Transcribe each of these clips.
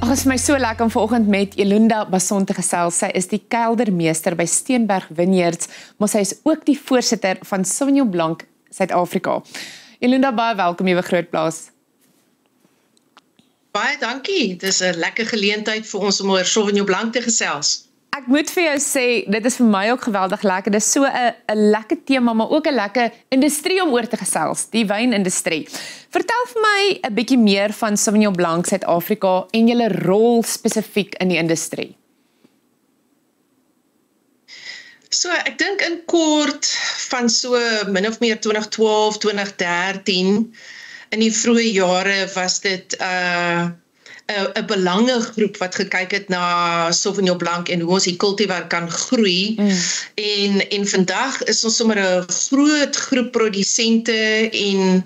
Ag, is vir my so lekker om vanoggend met Elunda Basson te gesels. Sy is die keldermeester by Steenberg Vineyards, maar sy is ook die voorsitter van Sauvignon Blanc Suid-Afrika. Elunda, baie welkom hier by Grootplaas. Baie dankie. Dis 'n lekker geleentheid vir ons om oor Sauvignon Blanc te gesels. Ek moet vir jou sê, dit is vir my ook geweldig lekker. Dis so 'n lekker tema, maar ook 'n lekker industrie om oor te gesels, die wynindustrie. Vertel vir my 'n bietjie meer van Sauvignon Blanc Suid-Afrika en julle rol spesifiek in die industrie. So, ek dink in kort van so min of meer 2012, 2013, in die vroeë jare was dit 'n belangegroep wat gekyk het na Sauvignon Blanc en hoe ons die kultivar kan groei. En vandag is ons sommer 'n groot groep produsente en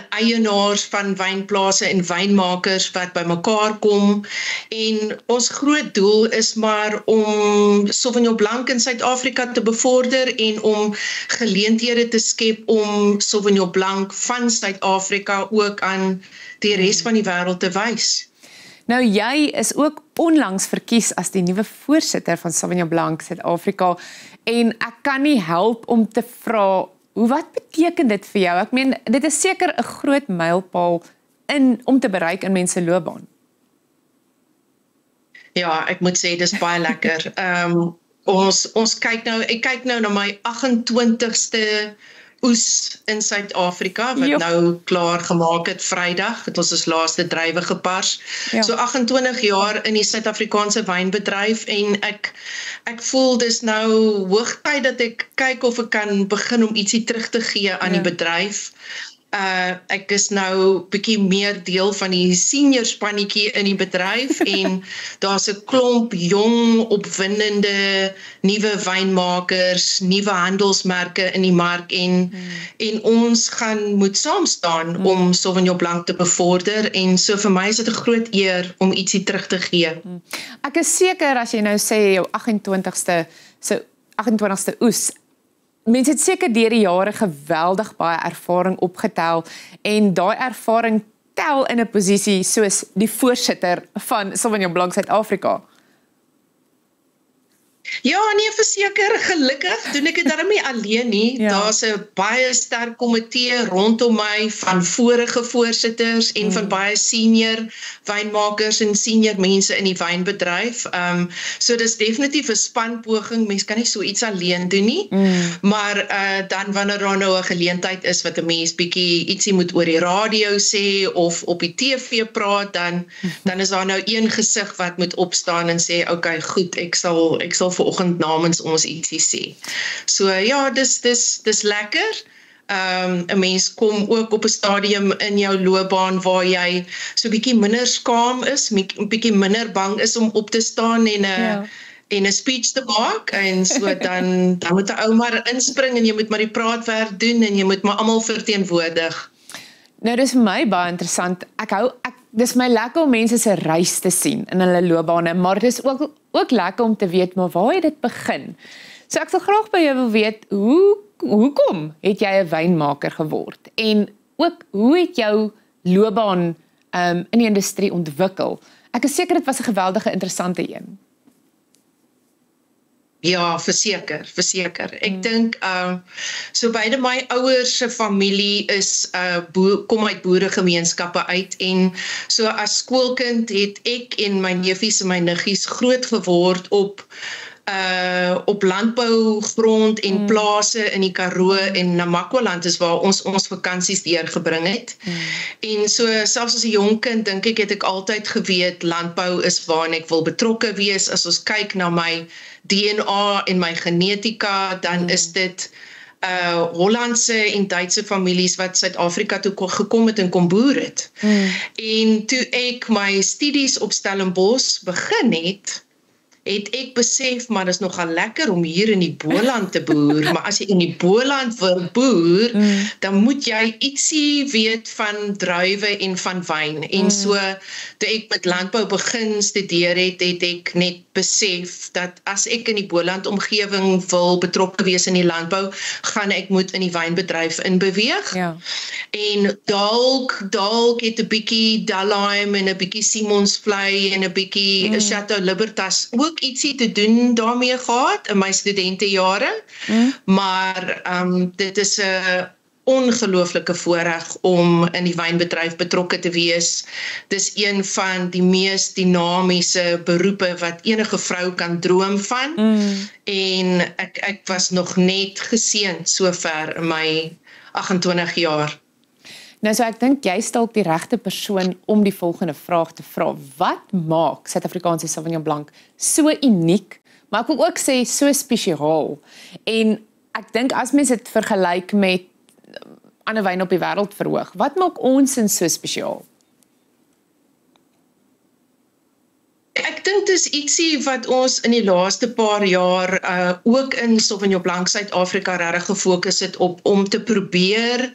eienaars van wynplase en wynmakers wat bymekaar kom. En ons groot doel is maar om Sauvignon Blanc in Suid-Afrika te bevorder en om geleenthede te skep om Sauvignon Blanc van Suid-Afrika ook aan die res van die wêreld te wys. Nou, jy is ook onlangs verkies as die nuwe voorsitter van Sauvignon Blanc Suid-Afrika en ek kan nie help om te vra, wat beteken dit vir jou? Ek meen, dit is seker 'n groot mylpaal om te bereik in mense loopbaan. Ja, ek moet sê, dis baie lekker. Ek kyk nou na my 28ste oes in Suid-Afrika, wat nou klaar gemaak het Vrydag, het ons laaste druiwe gepars. Ja. So 28 jaar in die Suid-Afrikaanse wynbedryf en ek voel dis nou hoogtyd dat ek kyk of ek kan begin om ietsie terug te gee aan die bedryf. Ek is nou bietjie meer deel van die senior spannetjie in die bedryf en daar's 'n klomp jong, opwindende, nuwe wynmakers, nuwe handelsmerke in die mark en ons moet saam staan om Sauvignon Blanc te bevorder en so vir my is dit 'n groot eer om ietsie terug te gee. Ek is seker as jy nou sê jou 28ste oes, mense het seker deur die jare geweldig baie ervaring opgetel en daai ervaring tel in 'n posisie soos die voorsitter van Sauvignon Blanc Suid-Afrika. Ja, nee, verseker, gelukkig doen ek dit darem nie alleen nie. Ja. Daar's 'n baie sterk komitee rondom my van vorige voorsitters en van baie senior wynmakers en senior mense in die wynbedryf. So dis definitief 'n spanpoging. Mens kan nie so iets alleen doen nie. Maar dan wanneer daar nou 'n geleentheid is wat 'n mens bietjie ietsie moet oor die radio sê of op die TV praat, dan is daar nou een gesig wat moet opstaan en sê, okay, goed, ek sal vanoggend namens ons ietsie sê. So ja, dis lekker. 'n Mens kom ook op 'n stadium in jou loopbaan waar jy so bietjie minder skaam is, bietjie minder bang is om op te staan en 'n speech te maak en so dan moet 'n ou maar inspring en jy moet maar die praatwerk doen en jy moet maar almal verteenwoordig. Nou, dis vir my baie interessant. Dis my lekker om mense se reis te sien in hulle loopbane, maar dis ook lekker om te weet, maar waar het dit begin? So ek sal graag by jou wil weet, hoekom het jy 'n wynmaker geword? En ook, hoe het jou loopbaan in die industrie ontwikkel? Ek is seker dit was 'n geweldige interessante een. Ja, verseker. Ek dink, so beide my ouers se familie kom uit boeregemeenskappe uit en so as skoolkind het ek en my neefies en my niggies groot geword op landbougrond en plase in die Karoo en Namakwaland is waar ons vakansies deurgebring het. En so selfs as 'n jong kind dink ek het ek altyd geweet landbou is waarin ek wil betrokke wees. As ons kyk na my DNA en my genetika, dan is dit Hollandse en Duitse families wat Suid-Afrika toe gekom het en kom boer het. En toe ek my studies op Stellenbosch begin het het ek besef, maar dit is nogal lekker om hier in die Boland te boer, maar as jy in die Boland wil boer, dan moet jy ietsie weet van druiwe en van wyn. En so, toe ek met landbou begin studeer het ek net besef, dat as ek in die Boland omgewing wil betrokke wees in die landbou, gaan ek moet in die wynbedryf inbeweeg. Ja. En dalk het 'n bietjie Dalheim en 'n bietjie Simonsvlei en 'n bietjie Chateau Libertas ook ietsie te doen daarmee gehad in my studentejare. Maar dit is 'n ongelooflike voorreg om in die wynbedryf betrokke te wees. Dis een van die mees dinamiese beroepe wat enige vrou kan droom van. En ek was nog net geseënd sover in my 28 jaar. Nou so ek dink jy is dalk die regte persoon om die volgende vraag te vra. Wat maak Suid-Afrikaanse Sauvignon Blanc so uniek, maar ek wil ook sê so spesiaal? En ek dink as mens dit vergelyk met ander wyn op die wêreld verhoog, wat maak ons so spesiaal? Ek dink dis ietsie wat ons in die laaste paar jaar ook in Sauvignon Blanc Suid-Afrika regtig gefokus het op om te probeer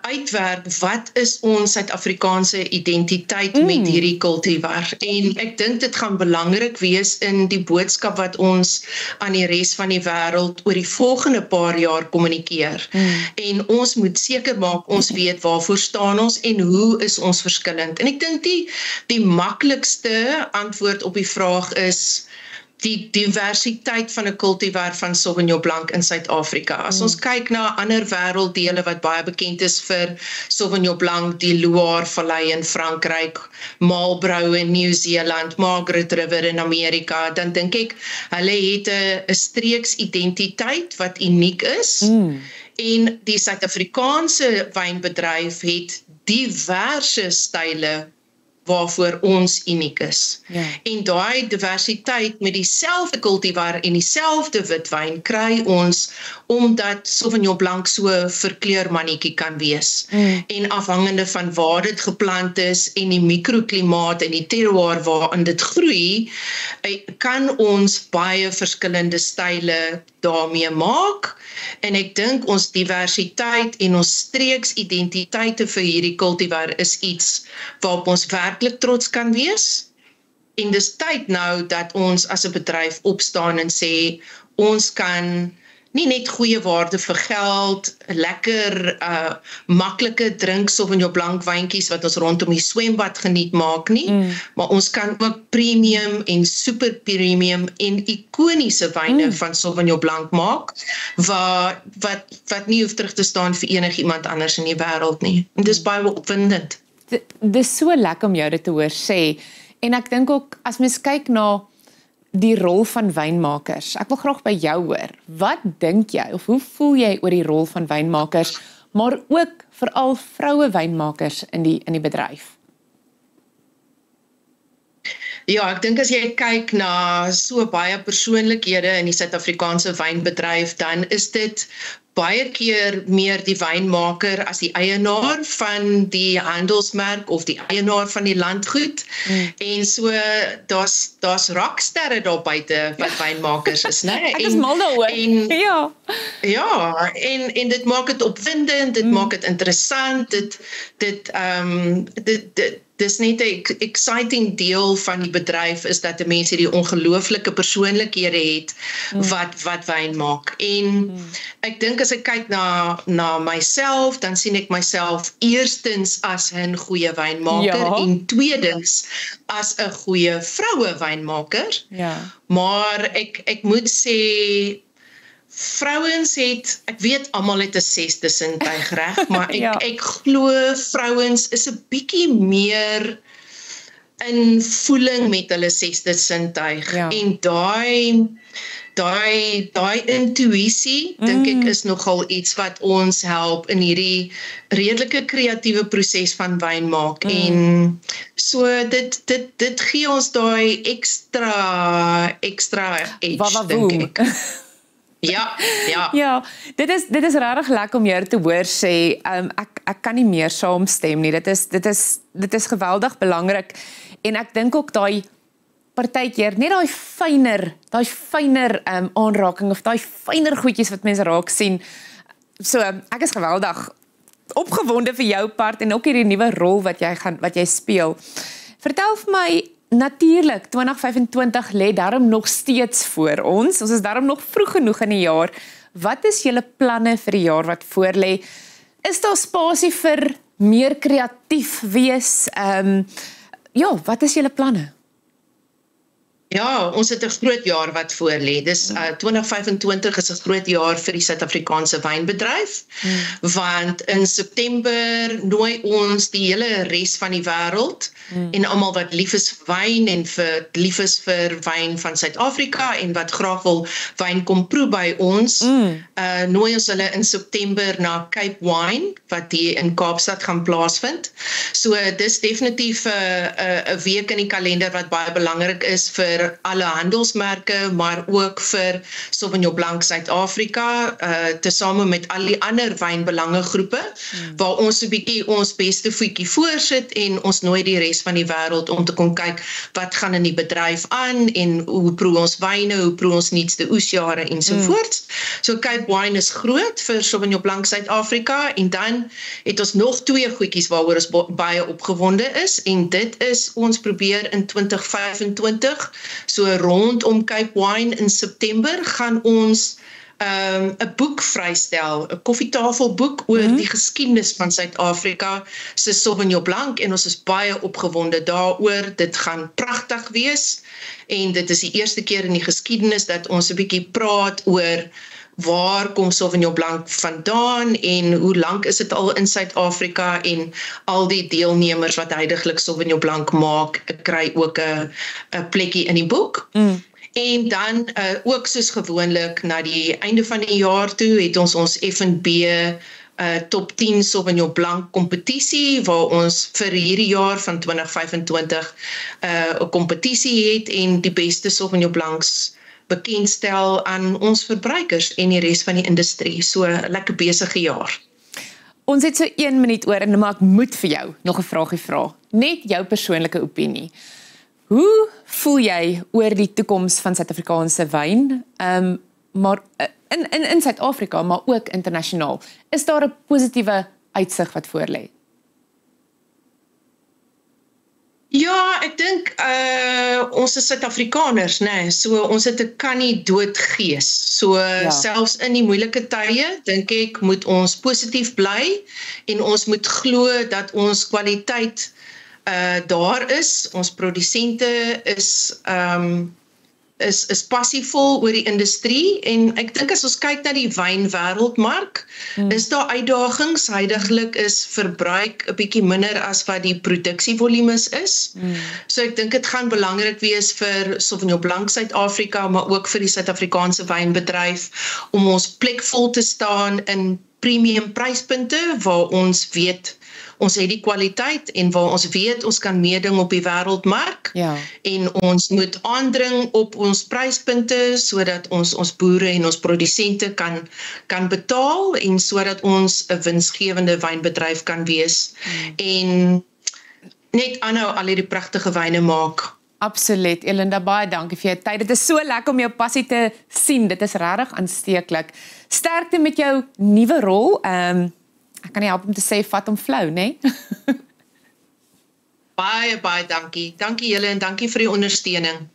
uitwerk wat is ons Suid-Afrikaanse identiteit met hierdie kultivar. En ek dink dit gaan belangrik wees in die boodskap wat ons aan die res van die wêreld oor die volgende paar jaar kommunikeer. En ons moet seker maak ons weet waarvoor staan ons en hoe is ons verskillend. En ek dink die maklikste antwoord op die vraag is die diversiteit van 'n kultivar van Sauvignon Blanc in Suid-Afrika. As ons kyk na ander wêrelddele wat baie bekend is vir Sauvignon Blanc, die Loire-vallei in Frankryk, Marlborough in Nieu-Seeland, Margaret River in Amerika, dan dink ek, hulle het 'n streeksidentiteit wat uniek is. En die Suid-Afrikaanse wynbedryf het diverse style waarvoor ons uniek is. En daai diversiteit met dieselfde kultivar en dieselfde witwyn kry ons omdat Sauvignon Blanc so 'n verkleurmannetjie kan wees. En afhangende van waar dit geplant is en die mikroklimaat en die terroir waarin dit groei, kan ons baie verskillende style daarmee maak. En ek dink ons diversiteit en ons streeksidentiteite vir hierdie kultivar is iets waarop ons werklik trots kan wees. En dis tyd nou dat ons as 'n bedryf opstaan en sê, ons kan nie net goeie waarde vir geld, lekker, maklike drink Sauvignon Blanc wyntjies wat ons rondom die swembad geniet maak nie, maar ons kan ook premium en super premium en ikoniese wyne van Sauvignon Blanc maak, wat nie hoef terug te staan vir enigiemand anders in die wêreld nie. En dis baie opwindend. Dis so lekker om jou dit te hoor sê, en ek dink ook, as mens kyk na die rol van wynmakers, ek wil graag by jou hoor, wat dink jy, of hoe voel jy oor die rol van wynmakers, maar ook veral vroue wynmakers in die bedryf? Ja, ek dink as jy kyk na so baie persoonlikhede in die Suid-Afrikaanse wynbedryf, dan is dit baie keer meer die wynmaker as die eienaar van die handelsmerk of die eienaar van die landgoed. En so, daar's rocksterre daar buite wat wynmakers is, né? Ek is mal daaroor. Ja, en dit maak dit opwindend, dit maak dit interessant, dis net 'n exciting deel van die bedryf is dat die mense die ongelooflike persoonlikhede het wat wyn maak. En ek dink as ek kyk na myself, dan sien ek myself eerstens as 'n goeie wynmaker en tweedens as 'n goeie vroue wynmaker. Maar ek moet sê vrouens het, ek weet almal het 'n sesde sintuig reg, maar ek glo vrouens is 'n bietjie meer in voeling met hulle sesde sintuig. En daai intuïsie, dink ek, is nogal iets wat ons help in hierdie redelike kreatiewe proses van wyn maak. En so dit gee ons daai extra edge, dink ek. Ja, dit is regtig lekker om jou te hoor sê. Ek kan nie meer saamstem nie. Dit is geweldig belangrik. En ek dink ook daai partykeer net daai fyner aanraking of daai fyner goedjies wat mense raak sien. So ek is geweldig opgewonde vir jou part en ook hierdie nuwe rol wat jy speel. Vertel vir my, natuurlik 2025 lê daarom nog steeds voor ons. Ons is daarom nog vroeg genoeg in die jaar. Wat is julle planne vir die jaar wat voorlê? Is daar spasie vir meer kreatief wees? Wat is julle planne? Ja, ons het 'n groot jaar wat voor lê. Dis 2025 is 'n groot jaar vir die Suid-Afrikaanse wynbedryf, want in September nooi ons die hele res van die wêreld en almal wat lief is vir wyn en lief is vir wyn van Suid-Afrika en wat graag wil wyn kom proe by ons, nooi ons hulle in September na Cape Wine wat hier in Kaapstad gaan plaasvind. So dis definitief 'n week in die kalender wat baie belangrik is vir alle handelsmerke, maar ook vir Sauvignon Blanc Suid-Afrika, tesame met al die ander wynbelangegroepe, waar ons 'n bietjie ons beste voetjie voorsit en ons nooi die res van die wêreld om te kom kyk wat gaan in die bedryf aan en hoe proe ons wyne, hoe proe ons nuutste oesjare en so voort. So Cape Wine is groot vir Sauvignon Blanc Suid-Afrika en dan het ons nog 2 goedjies waaroor ons baie opgewonde is en dit is ons probeer in 2025 so rondom Cape Wine in September gaan ons 'n boek vrystel, 'n koffietafelboek oor die geskiedenis van Suid-Afrika se Sauvignon Blanc en ons is baie opgewonde daaroor. Dit gaan pragtig wees en dit is die eerste keer in die geskiedenis dat ons 'n bietjie praat oor waar kom Sauvignon Blanc vandaan en hoe lank is dit al in Suid-Afrika en al die deelnemers wat huidiglik Sauvignon Blanc maak, kry ook 'n plekkie in die boek. En dan ook soos gewoonlik na die einde van die jaar toe het ons F&B top 10 Sauvignon Blanc kompetisie waar ons vir hierdie jaar van 2025 'n kompetisie het en die beste Sauvignon Blancs bekendstel aan ons verbruikers en die res van die industrie. So 'n lekker besige jaar. Ons het so 1 minuut oor en maar ek moet vir jou nog 'n vraagie vra. Net jou persoonlike opinie. Hoe voel jy oor die toekoms van Suid-Afrikaanse wyn? Maar in Suid-Afrika, maar ook internasionaal. Is daar 'n positiewe uitsig wat voorlê? Ja, ek dink ons is Suid-Afrikaners, né? So ons het 'n kan nie doodgees. So selfs in die moeilike tye, dink ek, moet ons positief bly en ons moet glo dat ons kwaliteit daar is. Ons produsente is passievol oor die industrie en ek dink as ons kyk na die wynwêreldmark, is daar uitdagings. Huidiglik is verbruik 'n bietjie minder as wat die produksievolumes is. So ek dink dit gaan belangrik wees vir Sauvignon Blanc Suid-Afrika, maar ook vir die Suid-Afrikaanse wynbedryf om ons plekvol te staan in premium pryspunte waar ons weet ons het die kwaliteit en waar ons weet ons kan meeding op die wêreldmark en ons moet aandring op ons pryspunte sodat ons boere en ons produsente kan betaal en sodat ons 'n winsgewende wynbedryf kan wees en net aanhou al hierdie pragtige wyne maak. Absoluut. Elinda, baie dankie vir jou tyd. Dit is so lekker om jou passie te sien. Dit is regtig aansteeklik. Sterkte met jou nuwe rol. Ek kan nie help om te sê, vat hom flou, né? Baie dankie. Dankie julle en dankie vir die ondersteuning.